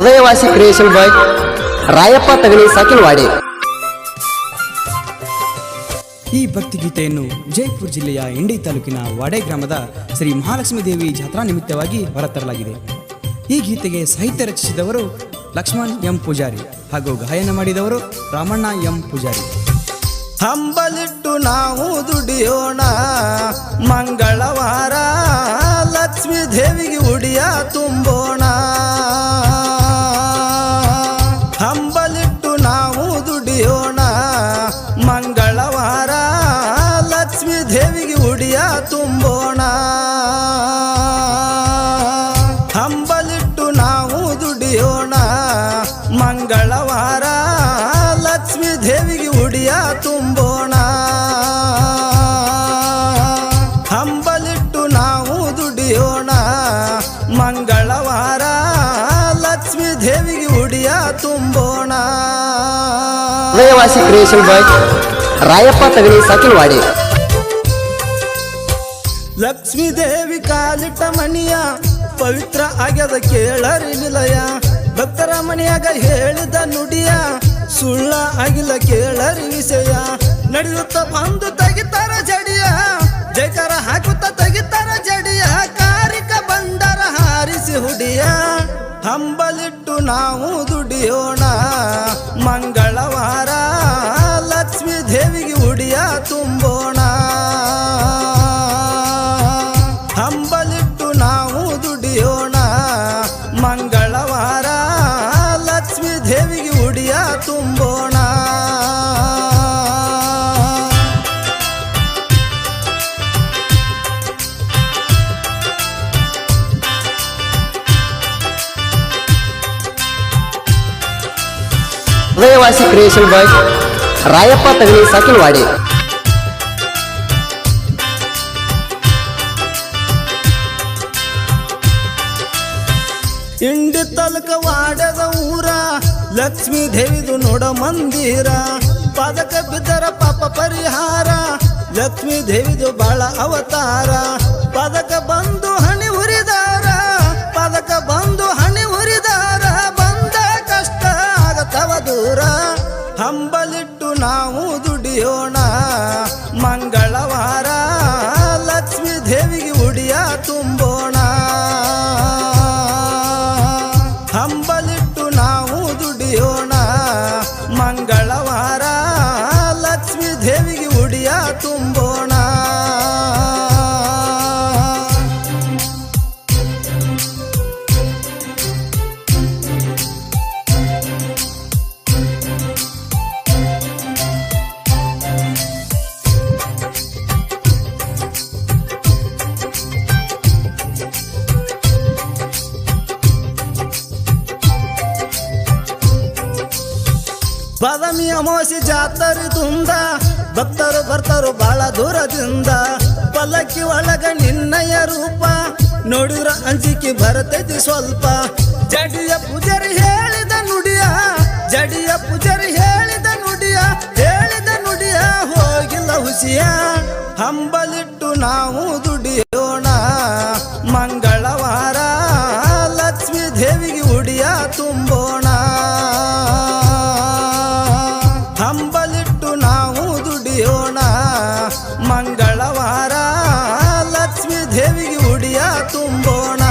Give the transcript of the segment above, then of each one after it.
ಹೃದಯವಾಸಿ creation ಬಾಯ್ ರಾಯಪ್ಪ ತಗಲಿ ಸಾಕಿಲ್ವಾಡಿ. ಈ ಭಕ್ತಿಗೀತೆಯನ್ನು ಜೈಪುರ ಜಿಲ್ಲೆಯ ಇಂಡಿ ತಾಲೂಕಿನ ವಾಡೆ ಗ್ರಾಮದ ಶ್ರೀ ಮಹಾಲಕ್ಷ್ಮೀ ದೇವಿ ಜಾತ್ರಾ ನಿಮಿತ್ತವಾಗಿ ಹೊರತರಲಾಗಿದೆ. ಈ ಗೀತೆಗೆ ಸಾಹಿತ್ಯ ರಚಿಸಿದವರು ಲಕ್ಷ್ಮಣ್ ಎಂ ಪೂಜಾರಿ ಹಾಗೂ ಗಾಯನ ಮಾಡಿದವರು ರಾಮಣ್ಣ ಎಂ ಪೂಜಾರಿ. ಹಂಬಲಿಟ್ಟು ನಾವು ದುಡಿಯೋಣ ಮಂಗಳವಾರ, ಲಕ್ಷ್ಮೀ ದೇವಿಗೆ ಉಡಿಯ ತುಂಬೋಣ. ಹಂಬಲಿಟ್ಟು ನಾವು ದುಡಿಯೋಣ ಮಂಗಳವಾರ, ಲಕ್ಷ್ಮೀ ದೇವಿಗೆ ಉಡಿಯ ತುಂಬೋಣ. ಹಂಬಲಿಟ್ಟು ನಾವು ದುಡಿಯೋಣ ಮಂಗಳವಾರ, ಲಕ್ಷ್ಮೀ ದೇವಿಗೆ ಉಡಿಯ ತುಂಬೋಣ. ಹಂಬಲಿಟ್ಟು ನಾವು ದುಡಿಯೋಣ ಮಂಗಳವಾರ, ಲಕ್ಷ್ಮೀ ದೇವಿಗೆ ಉಡಿಯ ತುಂಬೋಣ. ಹೃದಯವಾಸಿ ಕ್ರಿಯೇಷನ್ ಬಾಯ್ ರಾಯಪ್ಪ ತಗಲಿ ಸಾಕಿಲ್ವಾಡಿ. ಲಕ್ಷ್ಮೀ ದೇವಿ ಕಾಲಿಟ್ಟ ಮಣಿಯ ಪವಿತ್ರ ಆಗ್ಯದ ಕೇಳರಿ ನಿಲಯ. ಭಕ್ತರ ಮಣಿಯಾಗ ಹೇಳಿದ ನುಡಿಯ ಸುಳ್ಳ ಆಗಿಲ್ಲ ಕೇಳರಿ ವಿಷಯ. ನಡೆಯುತ್ತ ಬಂದು ತೆಗಿತಾರ ಜಡಿಯ, ಜೈಕಾರ ಹಾಕುತ್ತ ತೆಗಿತಾರ ಜಡಿಯ. ಕಾರಿಕ ಬಂಡರ ಹಾರಿಸಿ ಹುಡಿಯ, ಹಂಬಲಿಟ್ಟು ನಾವು ದುಡಿಯೋಣ ಮಂಗಳವಾರ, ಲಕ್ಷ್ಮೀ ದೇವಿಗೆ ಉಡಿಯ ತುಂಬೋಣ. ಹಂಬಲಿಟ್ಟು ನಾವು ದುಡಿಯೋಣ ಮಂಗಳವಾರ, ಲಕ್ಷ್ಮೀ ದೇವಿಗೆ ಉಡಿಯ ತುಂಬೋಣ. ಹೃದಯವಾಸಿ ಕ್ರಿಯೇಷನ್ ಬಾಯ್ ರಾಯಪ್ಪ ತಗಲಿ ಸಾಕಿಲ್ವಾಡಿ. ಇಂಡಿ ತಲಕ ವಾಡದ ಊರ, ಲಕ್ಷ್ಮೀ ದೇವಿದು ನೋಡ ಮಂದಿರ. ಪದಕ ಬಿದ್ದರ ಪಾಪ ಪರಿಹಾರ, ಲಕ್ಷ್ಮೀ ದೇವಿದು ಬಾಳ ಅವತಾರ. ಪದಕ ಬಂದು ಹಣಿ ಉರಿದಾರ, ಪದಕ ಬಂದು ಹಣಿ ಉರಿದಾರ. ಬಂದ ಕಷ್ಟ ಆಗತವ ದೂರ, ಹಂಬಲಿಟ್ಟು ನಾವು ದುಡಿಯೋಣ ಮಂಗಳವಾರ, ಲಕ್ಷ್ಮೀ ದೇವಿಗೆ ಉಡಿಯ ತುಂಬೋಣ. ಹಂಬಲಿಟ್ಟು ನಾವು ದುಡಿಯೋಣ ಮಂಗಳವಾರ, ಲಕ್ಷ್ಮೀ ದೇವಿಗೆ ಉಡಿಯ ತುಂಬೋಣ. ಬದಮಿ ಅಮೋಸಿ ಜಾತರಿ ತುಂಬ, ಭಕ್ತರು ಬರ್ತಾರು ಬಾಳ ದೂರದಿಂದ. ಪಲ್ಲಕ್ಕಿ ಒಳಗ ನಿನ್ನಯ ರೂಪ ನೋಡಿರ ಅಂಜಿಕೆ ಬರ್ತೈತಿ ಸ್ವಲ್ಪ. ಜಡಿಯ ಪೂಜಾರಿ ಹೇಳಿದ ನುಡಿಯ, ಜಡಿಯ ಪೂಜಾರಿ ಹೇಳಿದ ನುಡಿಯ, ಹೇಳಿದ ನುಡಿಯ ಹೋಗಿಲ್ಲ ಹುಸಿಯ. ಹಂಬಲಿಟ್ಟು ನಾವು ದುಡಿಯೋಣ ಮಂಗಳವಾರ, ಲಕ್ಷ್ಮೀ ದೇವಿಗೆ ಉಡಿಯ ತುಂಬೋಣ. ಹಂಬಲಿಟ್ಟು ನಾವು ದುಡಿಯೋಣ ಮಂಗಳವಾರ, ಲಕ್ಷ್ಮೀ ದೇವಿಗೆ ಉಡಿಯ ತುಂಬೋಣ.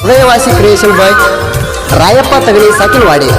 ಹೃದಯವಾಸಿ ಕ್ರಿಯೇಷನ್ ಬಾಯ್ ರಾಯಪ್ಪ ತಗಲಿ ಸಾಕಿಲ್ವಾಡಿ.